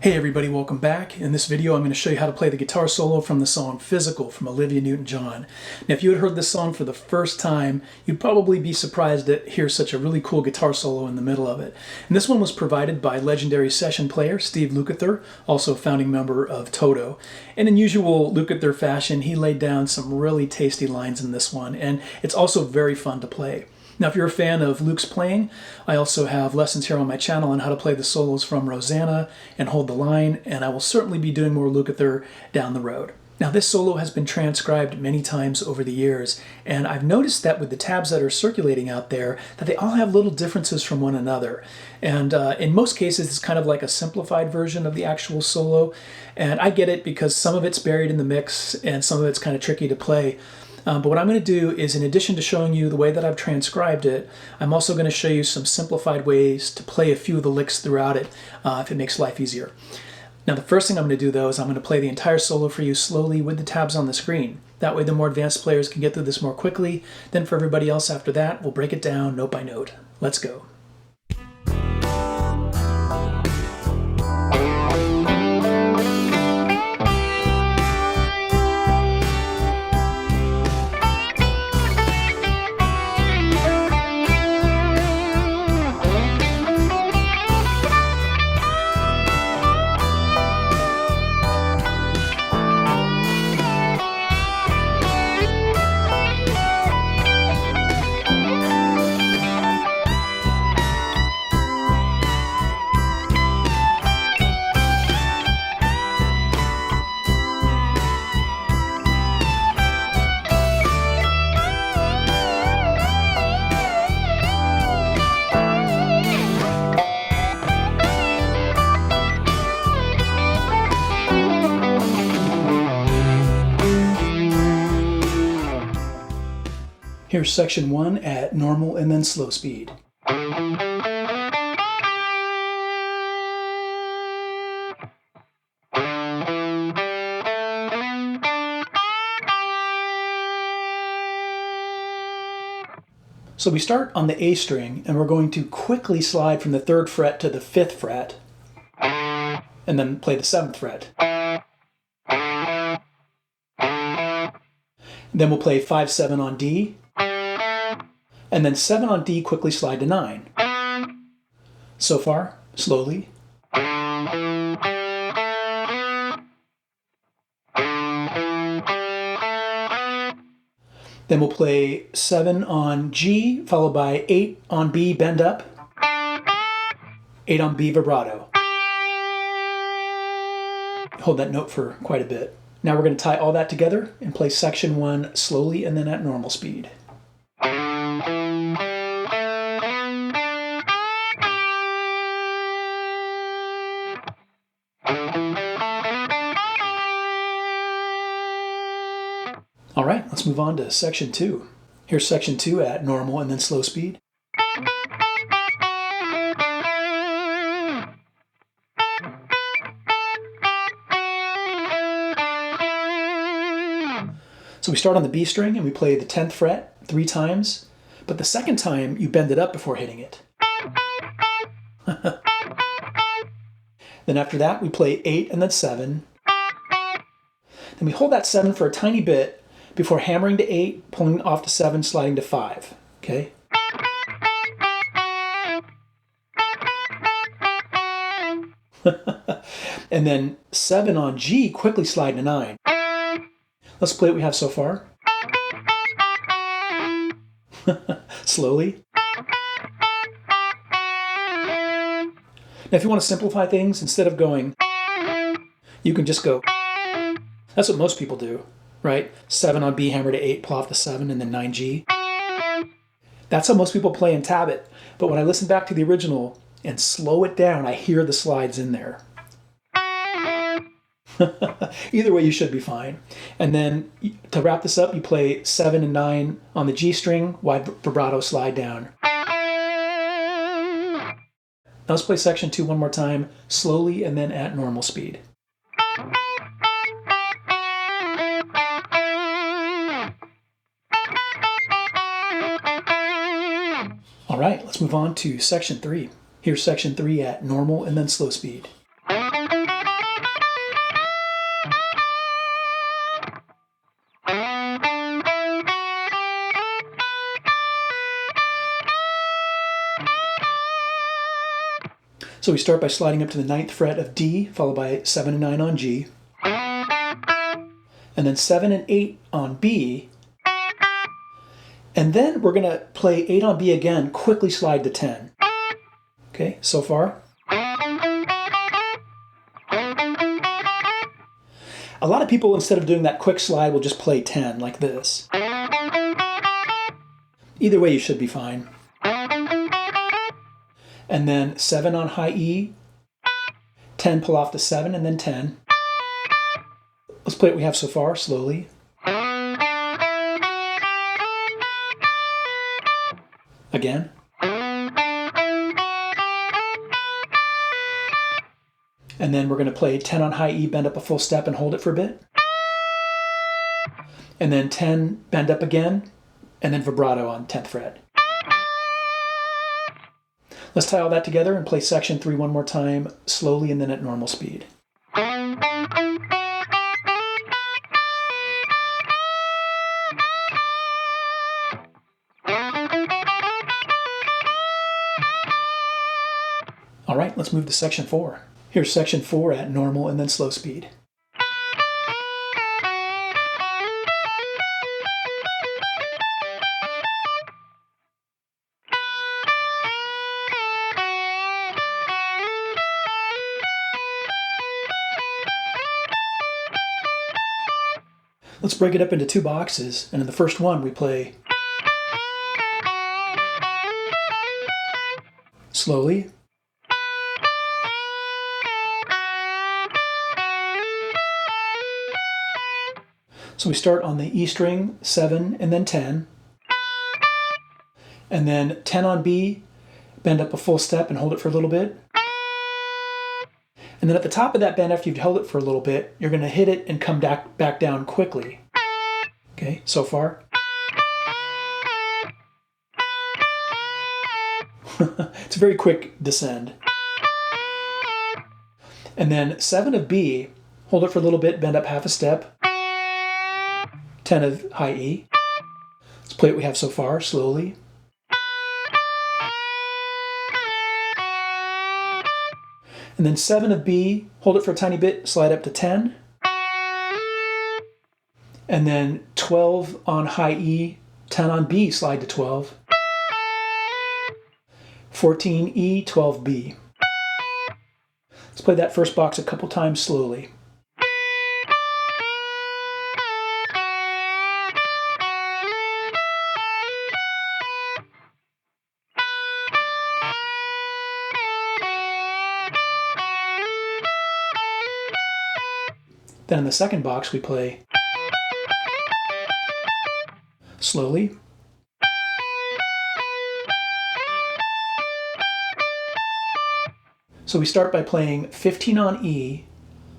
Hey everybody, welcome back. In this video I'm going to show you how to play the guitar solo from the song Physical from Olivia Newton John. Now if you had heard this song for the first time, you'd probably be surprised to hear such a really cool guitar solo in the middle of it. And this one was provided by legendary session player Steve Lukather, also a founding member of Toto. And in usual Lukather fashion, he laid down some really tasty lines in this one, and it's also very fun to play. Now, if you're a fan of Luke's playing, I also have lessons here on my channel on how to play the solos from Rosanna and Hold the Line, and I will certainly be doing more Lukather down the road. Now, this solo has been transcribed many times over the years, and I've noticed that with the tabs that are circulating out there, that they all have little differences from one another. And in most cases, it's kind of like a simplified version of the actual solo, and I get it because some of it's buried in the mix and some of it's kind of tricky to play. But what I'm going to do is, in addition to showing you the way that I've transcribed it, I'm also going to show you some simplified ways to play a few of the licks throughout it if it makes life easier. Now the first thing I'm going to do though is I'm going to play the entire solo for you slowly with the tabs on the screen. That way the more advanced players can get through this more quickly. Then for everybody else after that, we'll break it down note by note. Let's go. Here's section 1 at normal and then slow speed. So we start on the A string and we're going to quickly slide from the 3rd fret to the 5th fret and then play the 7th fret. Then we'll play 5-7 on D, and then 7 on D, quickly slide to 9. So far, slowly. Then we'll play 7 on G, followed by 8 on B, bend up, 8 on B, vibrato. Hold that note for quite a bit. Now we're going to tie all that together and play section 1 slowly and then at normal speed. All right, let's move on to section 2. Here's section 2 at normal and then slow speed. So we start on the B string and we play the 10th fret 3 times, but the second time you bend it up before hitting it. Then after that we play 8 and then 7. Then we hold that 7 for a tiny bit before hammering to 8, pulling off to 7, sliding to 5. Okay? And then 7 on G, quickly slide to 9. Let's play what we have so far. Slowly. Now if you want to simplify things, instead of going, you can just go. That's what most people do, right? 7 on B, hammer to 8, pull off the 7, and then 9G. That's how most people play and tab it. But when I listen back to the original and slow it down, I hear the slides in there. Either way, you should be fine. And then to wrap this up, you play 7 and 9 on the G string, wide vibrato slide down. Now let's play section 2 one more time, slowly and then at normal speed. All right, let's move on to section 3. Here's section 3 at normal and then slow speed. So we start by sliding up to the 9th fret of D, followed by 7 and 9 on G, and then 7 and 8 on B, and then we're going to play 8 on B again, quickly slide to 10. Okay, so far. A lot of people, instead of doing that quick slide, will just play 10 like this. Either way, you should be fine. And then 7 on high E, 10 pull off the 7, and then 10. Let's play what we have so far, slowly. Again. And then we're going to play 10 on high E, bend up a full step and hold it for a bit. And then 10, bend up again, and then vibrato on 10th fret. Let's tie all that together and play section 3 one more time, slowly and then at normal speed. All right, let's move to section 4. Here's section 4 at normal and then slow speed. Let's break it up into 2 boxes, and in the first one we play slowly, so we start on the E string, 7 and then 10, and then 10 on B, bend up a full step and hold it for a little bit. And then at the top of that bend, after you've held it for a little bit, you're going to hit it and come back down quickly. Okay, so far. It's a very quick descend. And then 7 of B, hold it for a little bit, bend up half a step. 10 of high E. Let's play what we have so far, slowly. And then 7 of B, hold it for a tiny bit, slide up to 10. And then 12 on high E, 10 on B, slide to 12. 14 E, 12 B. Let's play that first box a couple times slowly. Then in the second box we play slowly. So we start by playing 15 on E,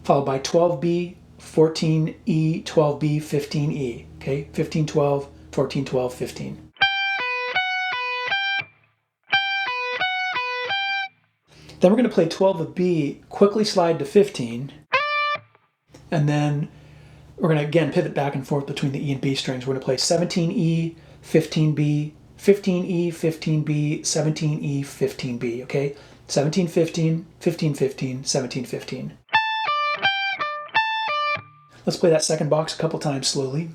followed by 12B, 14E, 12B, 15E. Okay, 15, 12, 14, 12, 15. Then we're going to play 12 of B, quickly slide to 15. And then we're going to again pivot back and forth between the E and B strings. We're going to play 17E, 15B, 15E, 15B, 17E, 15B, okay? 17, 15, 15, 15, 17, 15. Let's play that second box a couple times slowly.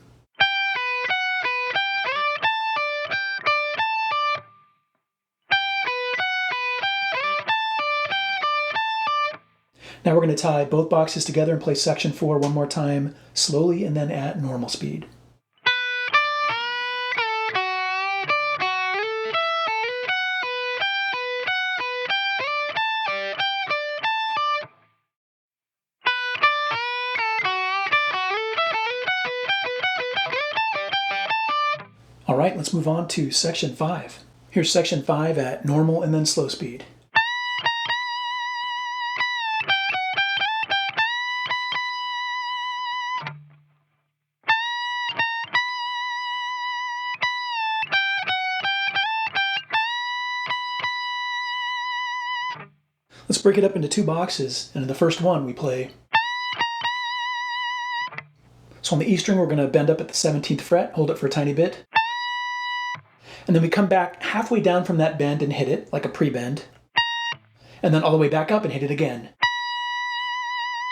Now we're going to tie both boxes together and play section 4 one more time, slowly and then at normal speed. All right, let's move on to section 5. Here's section 5 at normal and then slow speed. Let's break it up into 2 boxes, and in the first one we play. So on the E string we're going to bend up at the 17th fret, hold it for a tiny bit. And then we come back halfway down from that bend and hit it, like a pre-bend. and then all the way back up and hit it again.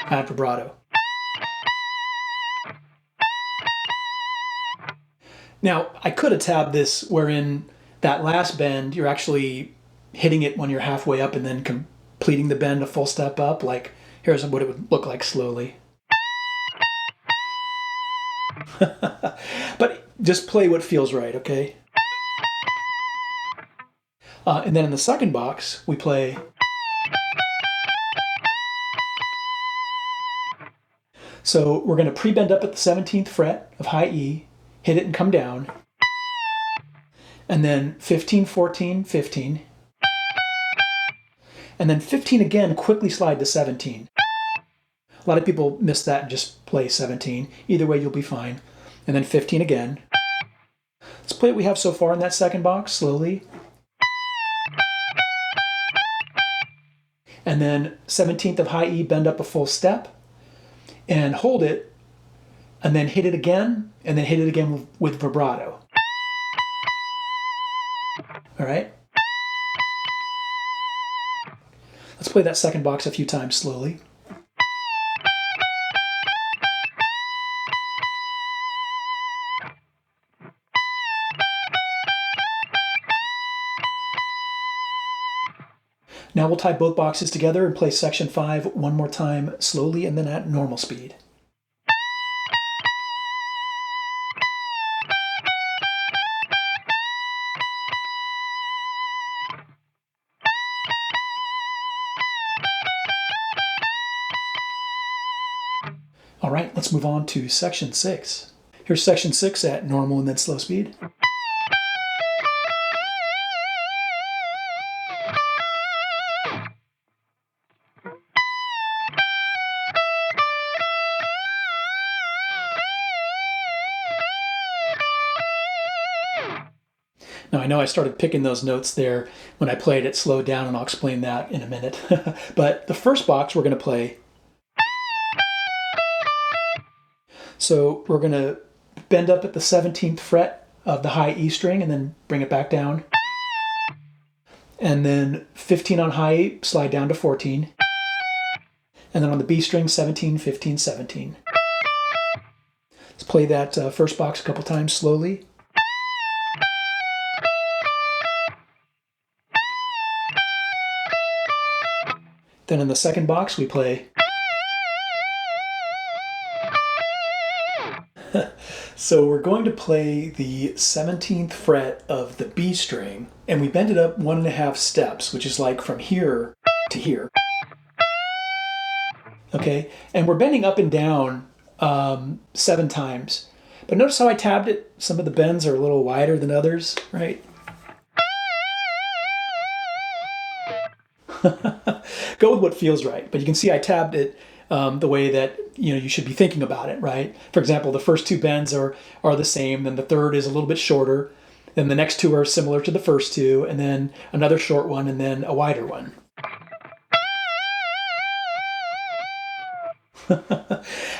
Add vibrato. Now, I could have tabbed this wherein that last bend, you're actually hitting it when you're halfway up and then completing the bend a full step up. Like, here's what it would look like slowly. But just play what feels right, okay? And then in the second box, we play. So we're going to pre-bend up at the 17th fret of high E, hit it and come down, and then 15, 14, 15, and then 15 again, quickly slide to 17. A lot of people miss that and just play 17. Either way, you'll be fine. And then 15 again. Let's play what we have so far in that second box, slowly. And then 17th of high E, bend up a full step, and hold it, and then hit it again, and then hit it again with vibrato. All right? Let's play that second box a few times slowly. Now we'll tie both boxes together and play section 5 one more time slowly and then at normal speed. All right, let's move on to section 6. Here's section 6 at normal and then slow speed. Now I know I started picking those notes there when I played it slowed down, and I'll explain that in a minute. But the first box we're going to play. So we're going to bend up at the 17th fret of the high E string and then bring it back down. And then 15 on high E, slide down to 14. And then on the B string, 17, 15, 17. Let's play that first box a couple times slowly. Then in the second box, we play. So we're going to play the 17th fret of the B string, and we bend it up 1.5 steps, which is like from here to here. Okay, and we're bending up and down 7 times. But notice how I tabbed it? Some of the bends are a little wider than others, right? Go with what feels right. But you can see I tabbed it the way that you should be thinking about it, right? For example, the first 2 bends are the same, then the third is a little bit shorter, then the next 2 are similar to the first 2, and then another short one, and then a wider one.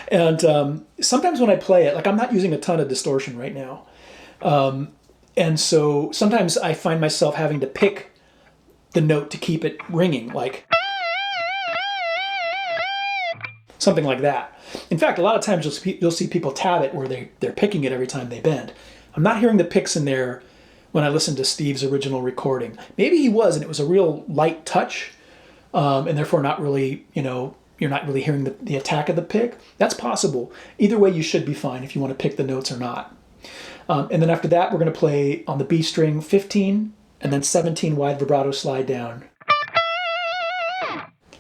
And sometimes when I play it, like I'm not using a ton of distortion right now, and so sometimes I find myself having to pick the note to keep it ringing, like something like that. In fact, a lot of times you'll see people tab it where they're picking it every time they bend. I'm not hearing the picks in there when I listen to Steve's original recording. Maybe he was, and it was a real light touch, and therefore not really, you're not really hearing the attack of the pick. That's possible. Either way, you should be fine if you want to pick the notes or not. And then after that, we're going to play on the B string 15, and then 17 wide vibrato slide down.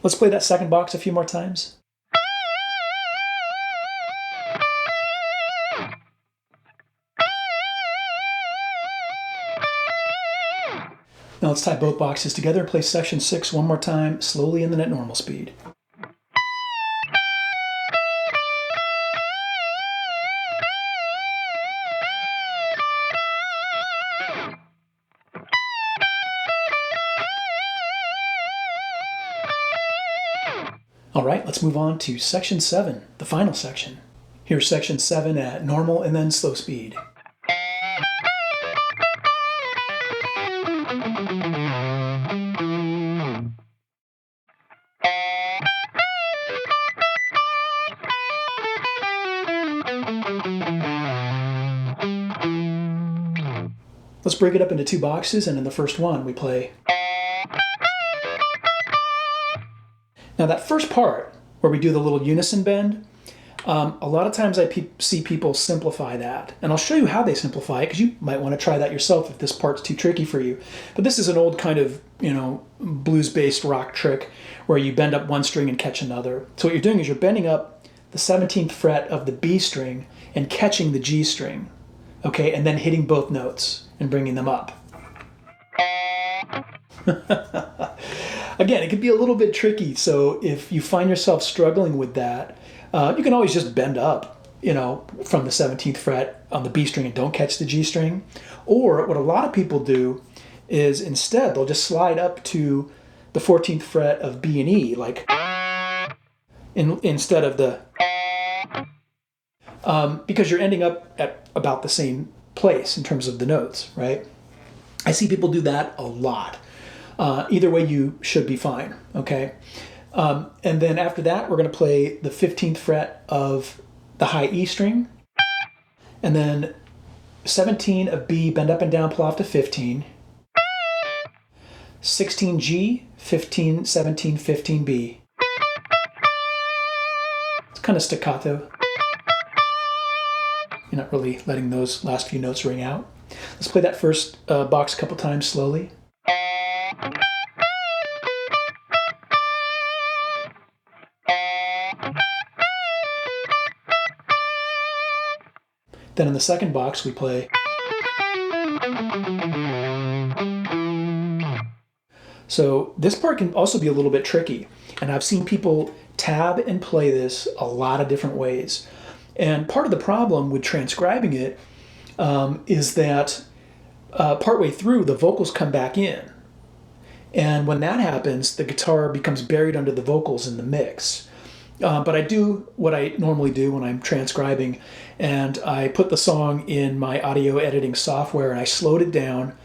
Let's play that second box a few more times. Now let's tie both boxes together and play section 6 one more time, slowly and then at normal speed. All right, let's move on to section 7, the final section. Here's section 7 at normal and then slow speed. Let's break it up into two boxes, and in the first one we play. Now that first part, where we do the little unison bend, a lot of times I see people simplify that. And I'll show you how they simplify it, because you might want to try that yourself if this part's too tricky for you. But this is an old kind of, blues-based rock trick where you bend up one string and catch another. So what you're doing is you're bending up the 17th fret of the B string and catching the G string, okay, and then hitting both notes and bringing them up. Again, it can be a little bit tricky, so if you find yourself struggling with that, you can always just bend up, from the 17th fret on the B string and don't catch the G string. Or what a lot of people do is instead they'll just slide up to the 14th fret of B and E, like instead of the, because you're ending up at about the same place in terms of the notes, right? I see people do that a lot. Either way, you should be fine, okay? And then after that, we're going to play the 15th fret of the high E string, and then 17 of B, bend up and down, pull off to 15, 16 G, 15, 17, 15 B. It's kind of staccato. You're not really letting those last few notes ring out. Let's play that first box a couple times slowly. Then in the second box we play. So this part can also be a little bit tricky, and I've seen people tab and play this a lot of different ways. And part of the problem with transcribing it is that partway through the vocals come back in. And when that happens, the guitar becomes buried under the vocals in the mix. But I do what I normally do when I'm transcribing, and I put the song in my audio editing software and I slowed it down,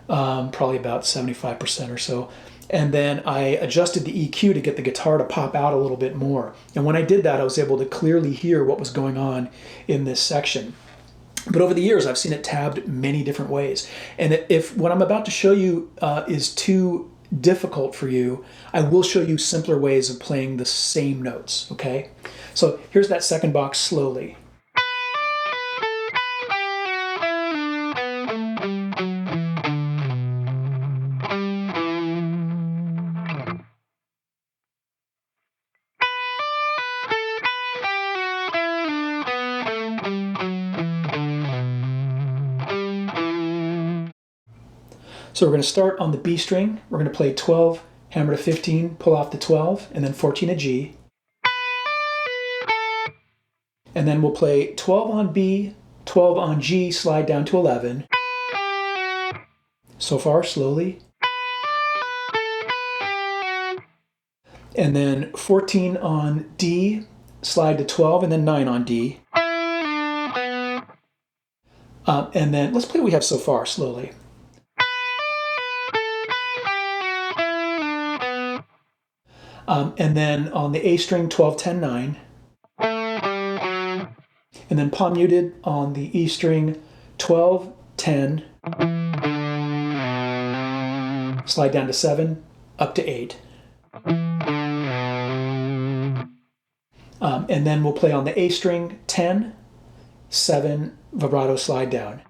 probably about 75% or so. And then I adjusted the EQ to get the guitar to pop out a little bit more. And when I did that, I was able to clearly hear what was going on in this section. But over the years, I've seen it tabbed many different ways. And if what I'm about to show you is too difficult for you, I will show you simpler ways of playing the same notes, okay? So here's that second box slowly. So we're going to start on the B string. We're going to play 12, hammer to 15, pull off the 12, and then 14 a G. And then we'll play 12 on B, 12 on G, slide down to 11. So far, slowly. And then 14 on D, slide to 12, and then 9 on D. And then let's play what we have so far, slowly. And then on the A string, 12, 10, 9. And then palm muted on the E string, 12, 10. Slide down to 7, up to 8. And then we'll play on the A string, 10, 7, vibrato, slide down.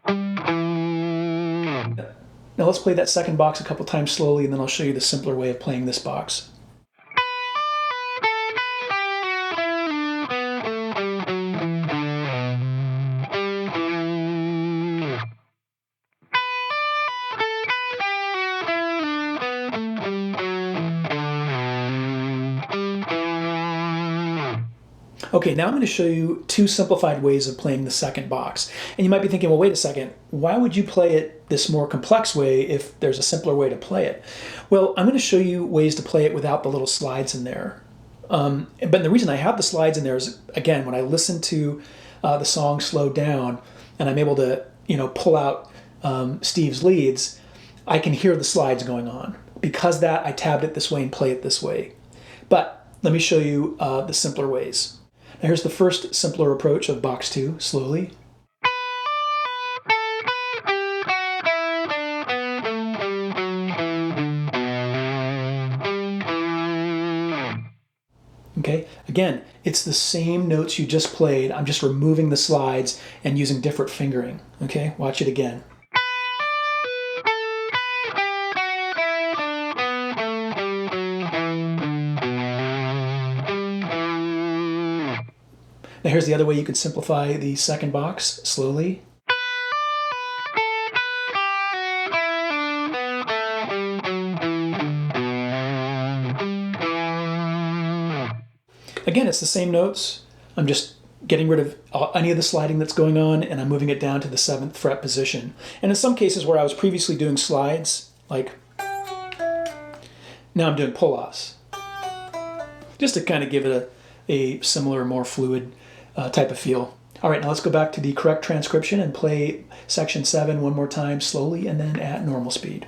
Now let's play that second box a couple times slowly, and then I'll show you the simpler way of playing this box. Okay, now I'm going to show you two simplified ways of playing the second box. And you might be thinking, well, wait a second, why would you play it this more complex way if there's a simpler way to play it? Well, I'm going to show you ways to play it without the little slides in there. But the reason I have the slides in there is, again, when I listen to the song slowed down and I'm able to, pull out Steve's leads, I can hear the slides going on. Because that, I tabbed it this way and play it this way. But let me show you the simpler ways. Now here's the first simpler approach of box 2, slowly. Again, it's the same notes you just played. I'm just removing the slides and using different fingering. Okay, watch it again. Now here's the other way you can simplify the second box slowly. Again, it's the same notes. I'm just getting rid of any of the sliding that's going on, and I'm moving it down to the 7th fret position. And in some cases where I was previously doing slides, like now I'm doing pull-offs, just to kind of give it a similar, more fluid type of feel. All right, now let's go back to the correct transcription and play section 7 one more time slowly and then at normal speed.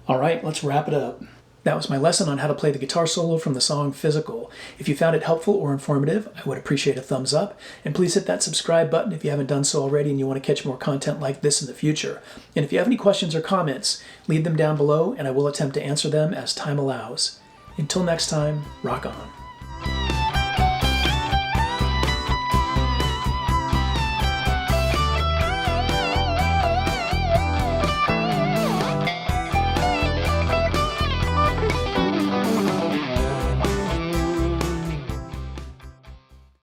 All right, let's wrap it up. That was my lesson on how to play the guitar solo from the song Physical. If you found it helpful or informative, I would appreciate a thumbs up. And please hit that subscribe button if you haven't done so already and you want to catch more content like this in the future. And if you have any questions or comments, leave them down below and I will attempt to answer them as time allows. Until next time, rock on.